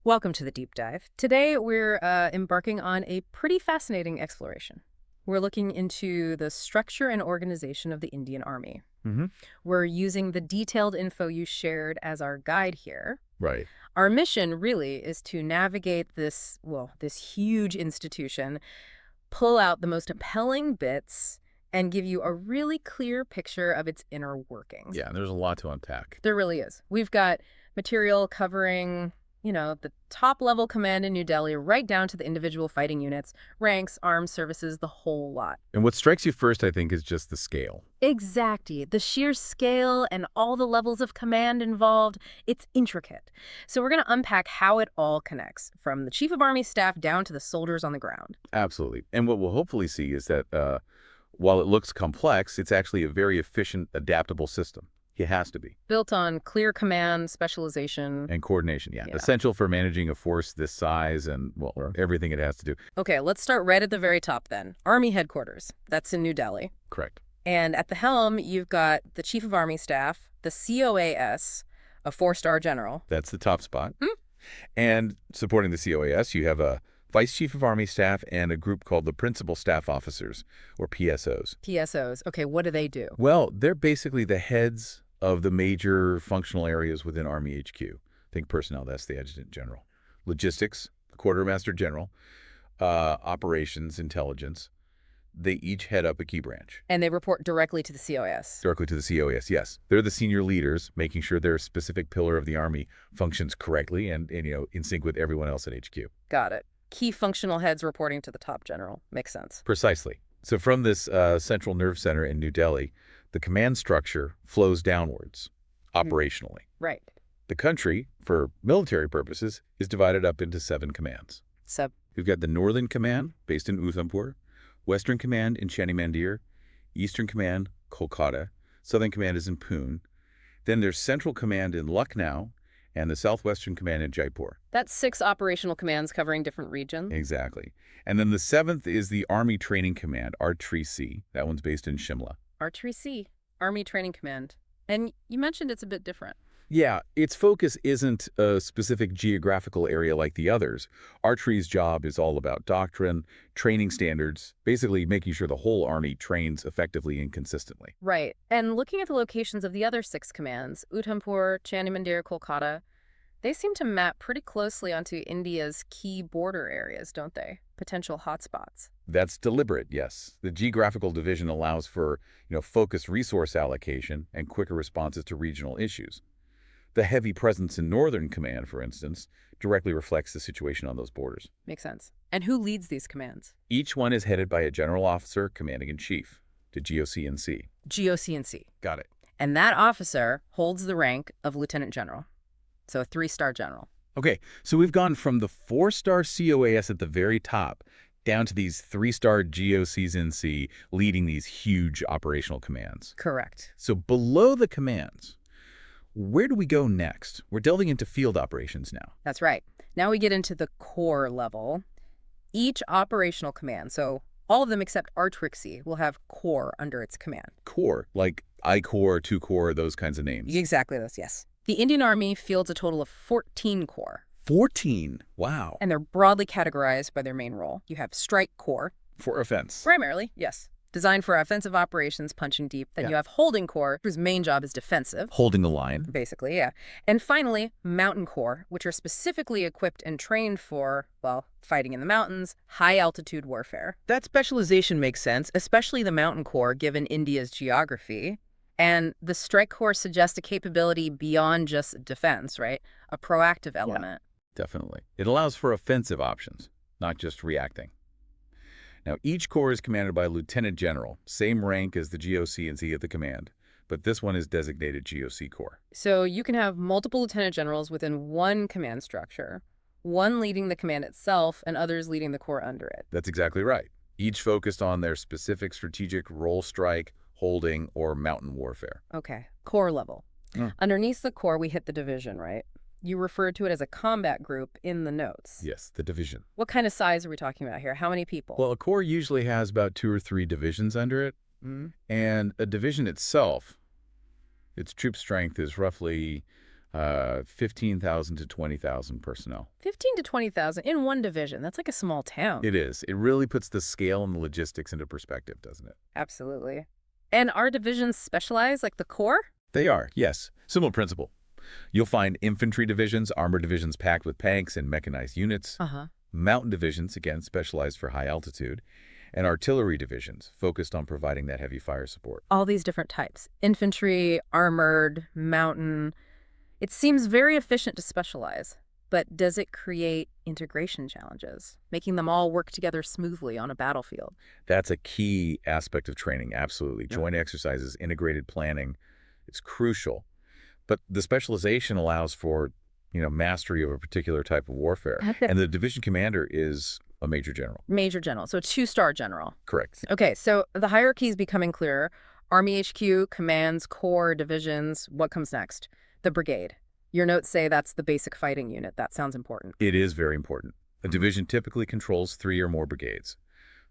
Welcome to the deep dive. Today we're embarking on a pretty fascinating exploration. We're looking into the structure and organization of the Indian Army. Mm-hmm. We're using the detailed info you shared as our guide here. Right. Our mission really is to navigate this huge institution, pull out the most compelling bits, and give you a really clear picture of its inner workings. Yeah, there's a lot to unpack. There really is. We've got material covering, the top-level command in New Delhi right down to the individual fighting units, ranks, armed services, the whole lot. And what strikes you first, I think, is just the scale. Exactly. The sheer scale and all the levels of command involved, it's intricate. So we're going to unpack how it all connects, from the Chief of Army Staff down to the soldiers on the ground. Absolutely. And what we'll hopefully see is that while it looks complex, it's actually a very efficient, adaptable system. It has to be. Built on clear command, specialization. And coordination, yeah. Essential for managing a force this size and, everything it has to do. Okay, let's start right at the very top then. Army headquarters. That's in New Delhi. Correct. And at the helm, you've got the Chief of Army Staff, the COAS, a four-star general. That's the top spot. And supporting the COAS, you have a Vice Chief of Army Staff and a group called the Principal Staff Officers, or PSOs. PSOs. Okay, what do they do? Well, they're basically the heads of the major functional areas within Army HQ. Think personnel, that's the Adjutant General. Logistics, the Quartermaster General. Operations, intelligence. They each head up a key branch. And they report directly to the COAS. Directly to the COAS, yes. They're the senior leaders, making sure their specific pillar of the Army functions correctly and in sync with everyone else at HQ. Got it. Key functional heads reporting to the top general. Makes sense. Precisely. So from this central nerve center in New Delhi, the command structure flows downwards, operationally. Right. The country, for military purposes, is divided up into 7 commands. We've got the Northern Command, based in Udhampur, Western Command in Chanimandir, Eastern Command, Kolkata, Southern Command is in Pune. Then there's Central Command in Lucknow, and the Southwestern Command in Jaipur. That's 6 operational commands covering different regions. Exactly. And then the 7th is the Army Training Command, R3C. That one's based in Shimla. R3C, Army Training Command. And you mentioned it's a bit different. Yeah, its focus isn't a specific geographical area like the others. R3's job is all about doctrine, training standards, basically making sure the whole Army trains effectively and consistently. Right. And looking at the locations of the other 6 commands, Udhampur, Chanimandir, Kolkata, they seem to map pretty closely onto India's key border areas, don't they? Potential hotspots. That's deliberate, yes. The geographical division allows for, focused resource allocation and quicker responses to regional issues. The heavy presence in Northern Command, for instance, directly reflects the situation on those borders. Makes sense. And who leads these commands? Each one is headed by a general officer commanding in chief, the GOC&C. GOC&C. Got it. And that officer holds the rank of lieutenant general. So a 3-star general. Okay, so we've gone from the 4-star COAS at the very top down to these 3-star GOCs&C leading these huge operational commands. Correct. So below the commands, where do we go next? We're delving into field operations now. That's right. Now we get into the core level. Each operational command, so all of them except R3C, will have corps under its command. Corps, like I-Corps, 2-Corps, those kinds of names. Exactly those, yes. The Indian Army fields a total of 14 corps. 14? Wow. And they're broadly categorized by their main role. You have Strike Corps. For offense. Primarily, yes. Designed for offensive operations, punching deep. Then you have Holding Corps, whose main job is defensive. Holding the line. Basically, yeah. And finally, Mountain Corps, which are specifically equipped and trained for, fighting in the mountains, high-altitude warfare. That specialization makes sense, especially the Mountain Corps, given India's geography. And the Strike Corps suggests a capability beyond just defense, right? A proactive element. Yeah, definitely. It allows for offensive options, not just reacting. Now, each corps is commanded by a lieutenant general, same rank as the GOC&C at the command, but this one is designated GOC Corps. So you can have multiple lieutenant generals within one command structure, one leading the command itself and others leading the corps under it. That's exactly right. Each focused on their specific strategic role strike, holding, or mountain warfare. Okay, corps level. Underneath the corps, we hit the division, right? You referred to it as a combat group in the notes. Yes, the division. What kind of size are we talking about here? How many people? Well, a corps usually has about 2 or 3 divisions under it. And a division itself, its troop strength is roughly 15,000 to 20,000 personnel. 15 to 20,000 in one division. That's like a small town. It is. It really puts the scale and the logistics into perspective, doesn't it? Absolutely. And are divisions specialized like the Corps? They are, yes. Similar principle. You'll find infantry divisions, armored divisions packed with tanks and mechanized units. Mountain divisions, again, specialized for high altitude. And artillery divisions, focused on providing that heavy fire support. All these different types. Infantry, armored, mountain. It seems very efficient to specialize. But does it create integration challenges, making them all work together smoothly on a battlefield? That's a key aspect of training, absolutely. Yeah. Joint exercises, integrated planning, it's crucial. But the specialization allows for, mastery of a particular type of warfare. And the division commander is a major general. Major general, so a 2-star general. Correct. Okay, so the hierarchy is becoming clearer. Army HQ, commands, corps, divisions. What comes next? The brigade. Your notes say that's the basic fighting unit. That sounds important. It is very important. A division typically controls 3 or more brigades.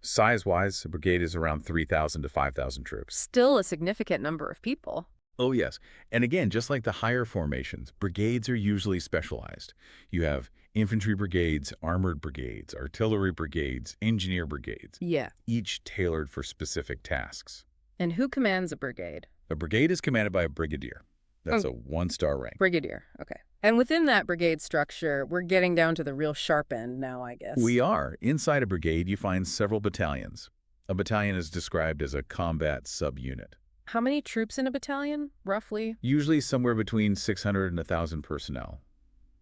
Size-wise, a brigade is around 3,000 to 5,000 troops. Still a significant number of people. Oh, yes. And again, just like the higher formations, brigades are usually specialized. You have infantry brigades, armored brigades, artillery brigades, engineer brigades. Yeah. Each tailored for specific tasks. And who commands a brigade? A brigade is commanded by a brigadier. That's a 1-star rank. Brigadier, okay. And within that brigade structure, we're getting down to the real sharp end now, I guess. We are. Inside a brigade, you find several battalions. A battalion is described as a combat subunit. How many troops in a battalion, roughly? Usually somewhere between 600 and 1,000 personnel.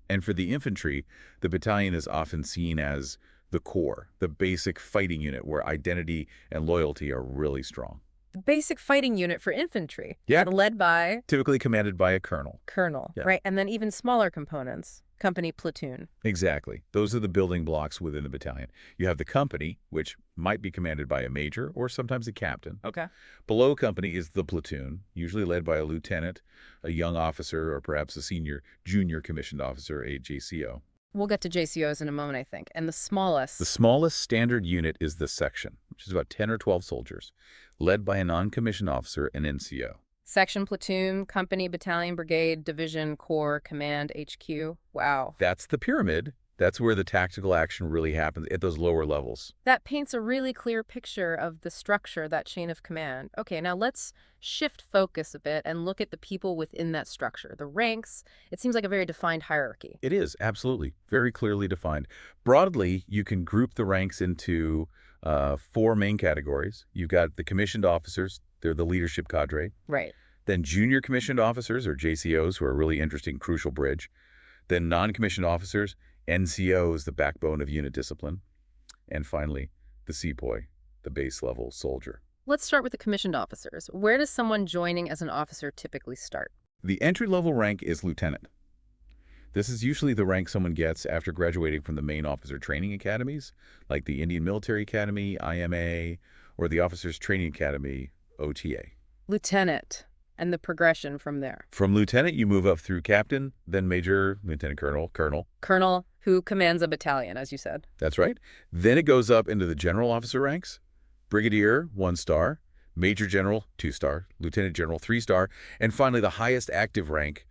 And for the infantry, the battalion is often seen as the core, the basic fighting unit where identity and loyalty are really strong. The basic fighting unit for infantry. Yeah. Led by? Typically commanded by a colonel. Colonel, yeah. Right. And then even smaller components. Company, platoon. Exactly. Those are the building blocks within the battalion. You have the company, which might be commanded by a major or sometimes a captain. Okay. Below company is the platoon, usually led by a lieutenant, a young officer, or perhaps a junior commissioned officer, a JCO. We'll get to JCOs in a moment, I think. And the smallest? The smallest standard unit is the section, which is about 10 or 12 soldiers, led by a non-commissioned officer, an NCO. Section, platoon, company, battalion, brigade, division, corps, command, HQ. Wow. That's the pyramid. That's where the tactical action really happens at those lower levels. That paints a really clear picture of the structure, that chain of command. Okay, now let's shift focus a bit and look at the people within that structure. The ranks, it seems like a very defined hierarchy. It is, absolutely. Very clearly defined. Broadly, you can group the ranks into 4 main categories. You've got the commissioned officers. They're the leadership cadre. Right. Then junior commissioned officers, or JCOs, who are a really interesting, crucial bridge. Then non-commissioned officers, NCOs, the backbone of unit discipline. And finally, the sepoy, the base level soldier. Let's start with the commissioned officers. Where does someone joining as an officer typically start? The entry-level rank is lieutenant. This is usually the rank someone gets after graduating from the main officer training academies, like the Indian Military Academy, IMA, or the Officers Training Academy, OTA. Lieutenant, and the progression from there. From lieutenant, you move up through captain, then major, lieutenant colonel, colonel. Colonel, who commands a battalion, as you said. That's right. Then it goes up into the general officer ranks. Brigadier, 1-star. Major general, 2-star. Lieutenant general, 3-star. And finally, the highest active rank,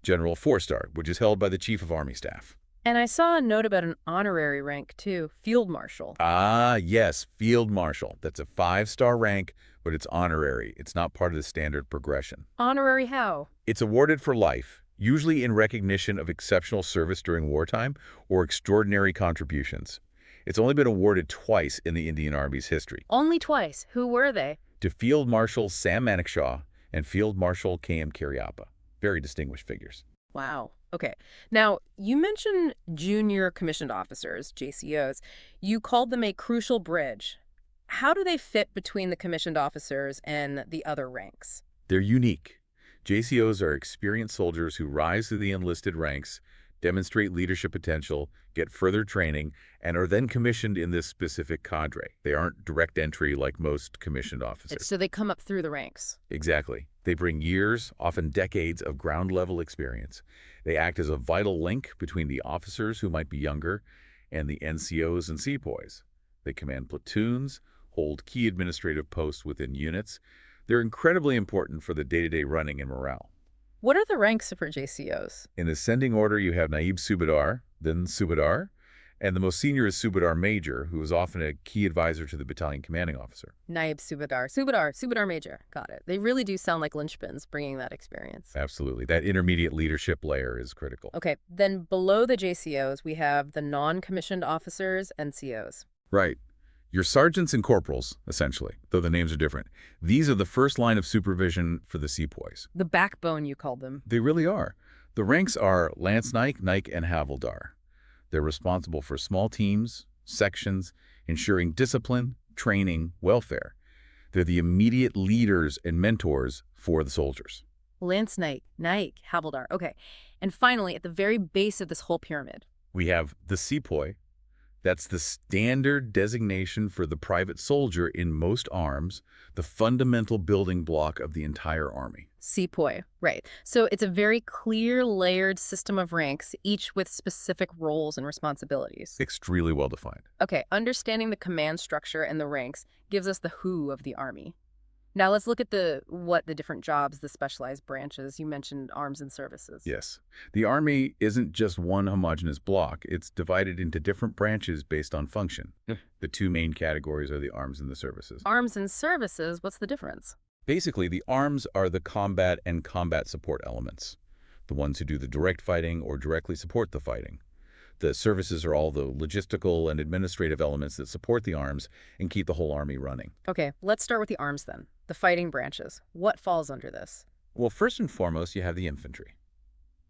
general, 4-star, which is held by the Chief of Army Staff. And I saw a note about an honorary rank, too. Field Marshal. Ah, yes, Field Marshal. That's a 5-star rank, but it's honorary. It's not part of the standard progression. Honorary how? It's awarded for life, usually in recognition of exceptional service during wartime or extraordinary contributions. It's only been awarded twice in the Indian Army's history. Only twice? Who were they? To Field Marshal Sam Manekshaw and Field Marshal K.M. Cariappa. Very distinguished figures. Wow. Okay. Now, you mentioned junior commissioned officers, JCOs. You called them a crucial bridge. How do they fit between the commissioned officers and the other ranks? They're unique. JCOs are experienced soldiers who rise through the enlisted ranks, demonstrate leadership potential, get further training, and are then commissioned in this specific cadre. They aren't direct entry like most commissioned officers. So they come up through the ranks. Exactly. They bring years, often decades, of ground-level experience. They act as a vital link between the officers who might be younger and the NCOs and sepoys. They command platoons, hold key administrative posts within units. They're incredibly important for the day-to-day running and morale. What are the ranks for JCOs? In ascending order, you have Naib Subedar, then Subedar, and the most senior is Subedar Major, who is often a key advisor to the battalion commanding officer. Naib Subedar. Subedar Major. Got it. They really do sound like linchpins, bringing that experience. Absolutely. That intermediate leadership layer is critical. Okay, then below the JCOs, we have the non-commissioned officers, NCOs. Right. Your sergeants and corporals, essentially, though the names are different. These are the first line of supervision for the sepoys. The backbone, you called them. They really are. The ranks are Lance Naik, and Havildar. They're responsible for small teams, sections, ensuring discipline, training, welfare. They're the immediate leaders and mentors for the soldiers. Lance Naik, Havildar. Okay. And finally, at the very base of this whole pyramid, We have the sepoy. That's the standard designation for the private soldier in most arms, the fundamental building block of the entire army. sepoy, right. So it's a very clear, layered system of ranks, each with specific roles and responsibilities. Extremely well defined. Okay, understanding the command structure and the ranks gives us the who of the army. Now let's look at what the different jobs, the specialized branches. You mentioned arms and services. Yes. The Army isn't just one homogeneous block. It's divided into different branches based on function. The two main categories are the arms and the services. Arms and services, what's the difference? Basically, the arms are the combat and combat support elements, the ones who do the direct fighting or directly support the fighting. The services are all the logistical and administrative elements that support the arms and keep the whole army running. Okay, let's start with the arms then. The fighting branches. What falls under this? Well, first and foremost, you have the infantry.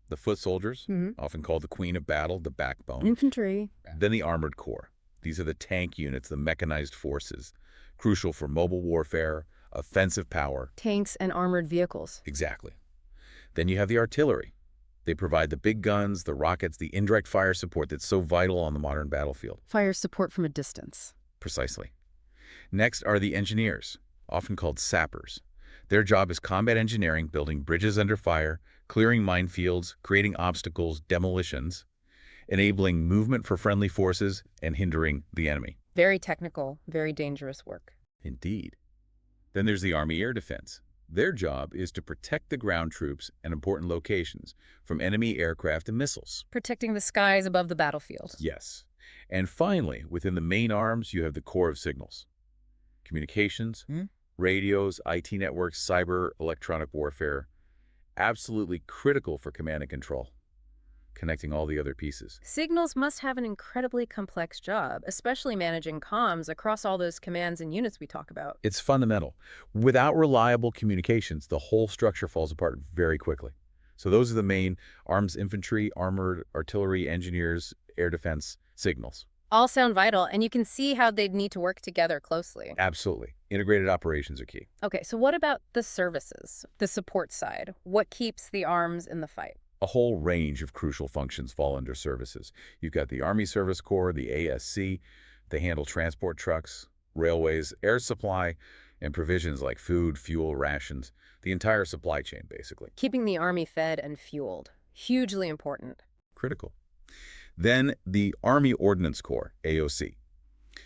The foot soldiers, often called the queen of battle, the backbone. Infantry. Then the armored corps. These are the tank units, the mechanized forces, crucial for mobile warfare, offensive power. Tanks and armored vehicles. Exactly. Then you have the artillery. They provide the big guns, the rockets, the indirect fire support that's so vital on the modern battlefield. Fire support from a distance. Precisely. Next are the engineers, often called sappers. Their job is combat engineering, building bridges under fire, clearing minefields, creating obstacles, demolitions, enabling movement for friendly forces, and hindering the enemy. Very technical, very dangerous work. Indeed. Then there's the Army Air Defense. Their job is to protect the ground troops and important locations from enemy aircraft and missiles. Protecting the skies above the battlefield. Yes. And finally, within the main arms, you have the Corps of Signals. Communications, radios, IT networks, cyber, electronic warfare. Absolutely critical for command and control, connecting all the other pieces. Signals must have an incredibly complex job, especially managing comms across all those commands and units we talk about. It's fundamental. Without reliable communications, the whole structure falls apart very quickly. So those are the main arms, infantry, armored, artillery, engineers, air defense, signals. All sound vital, and you can see how they'd need to work together closely. Absolutely. Integrated operations are key. Okay, so what about the services, the support side? What keeps the arms in the fight? A whole range of crucial functions fall under services. You've got the Army Service Corps, the ASC. They handle transport trucks, railways, air supply, and provisions like food, fuel, rations. The entire supply chain, basically. Keeping the army fed and fueled. Hugely important. Critical. Then the Army Ordnance Corps, AOC.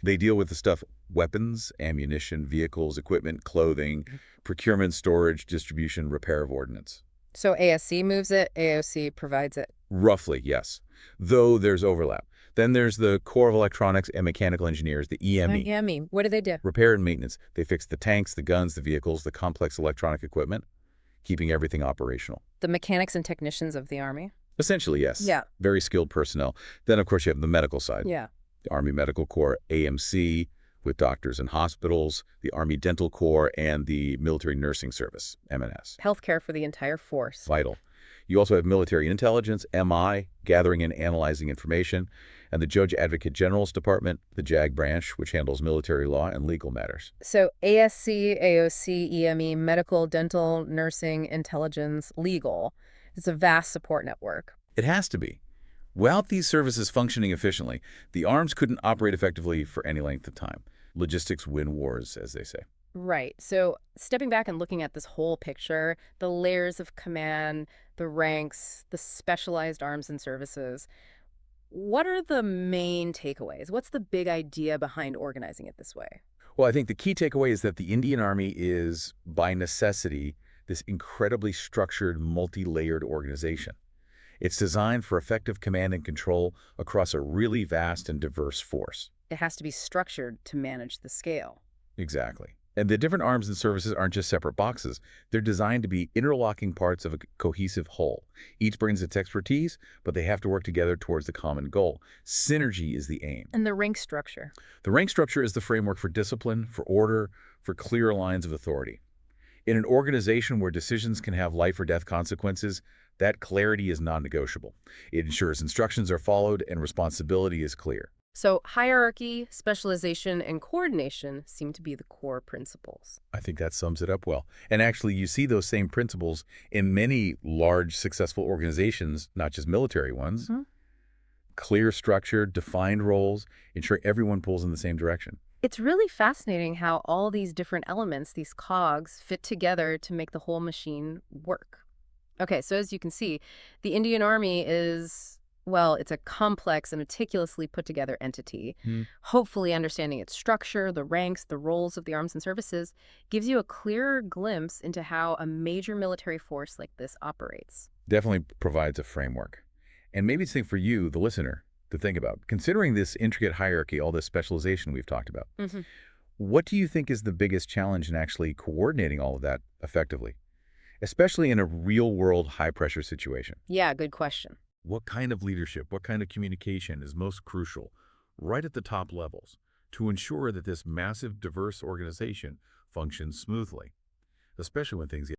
They deal with the stuff: weapons, ammunition, vehicles, equipment, clothing, procurement, storage, distribution, repair of ordnance. So ASC moves it, AOC provides it. Roughly, yes. Though there's overlap. Then there's the Corps of Electronics and Mechanical Engineers, the EME. EME. What do they do? Repair and maintenance. They fix the tanks, the guns, the vehicles, the complex electronic equipment, keeping everything operational. The mechanics and technicians of the army? Essentially, yes. Yeah. Very skilled personnel. Then, of course, you have the medical side. Yeah. The Army Medical Corps, AMC, with doctors in hospitals, the Army Dental Corps, and the Military Nursing Service, MNS. Healthcare for the entire force. Vital. You also have military intelligence, MI, gathering and analyzing information, and the Judge Advocate General's Department, the JAG branch, which handles military law and legal matters. So ASC, AOC, EME, medical, dental, nursing, intelligence, legal. It's a vast support network. It has to be. Without these services functioning efficiently, the arms couldn't operate effectively for any length of time. Logistics win wars, as they say. Right. So stepping back and looking at this whole picture, the layers of command, the ranks, the specialized arms and services, what are the main takeaways? What's the big idea behind organizing it this way? Well, I think the key takeaway is that the Indian Army is, by necessity, this incredibly structured, multi-layered organization. It's designed for effective command and control across a really vast and diverse force. It has to be structured to manage the scale. Exactly. And the different arms and services aren't just separate boxes. They're designed to be interlocking parts of a cohesive whole. Each brings its expertise, but they have to work together towards the common goal. Synergy is the aim. And the rank structure? The rank structure is the framework for discipline, for order, for clear lines of authority. In an organization where decisions can have life or death consequences, that clarity is non-negotiable. It ensures instructions are followed and responsibility is clear. So hierarchy, specialization, and coordination seem to be the core principles. I think that sums it up well. And actually, you see those same principles in many large, successful organizations, not just military ones. Mm-hmm. Clear structure, defined roles, ensuring everyone pulls in the same direction. It's really fascinating how all these different elements, these cogs, fit together to make the whole machine work. Okay, so as you can see, the Indian Army is, well, it's a complex and meticulously put together entity. Hopefully understanding its structure, the ranks, the roles of the arms and services gives you a clearer glimpse into how a major military force like this operates. Definitely provides a framework. And maybe it's a thing for you, the listener, to think about. Considering this intricate hierarchy, all this specialization we've talked about, what do you think is the biggest challenge in actually coordinating all of that effectively, especially in a real-world high-pressure situation? Yeah, good question. What kind of leadership, what kind of communication is most crucial right at the top levels to ensure that this massive, diverse organization functions smoothly, especially when things get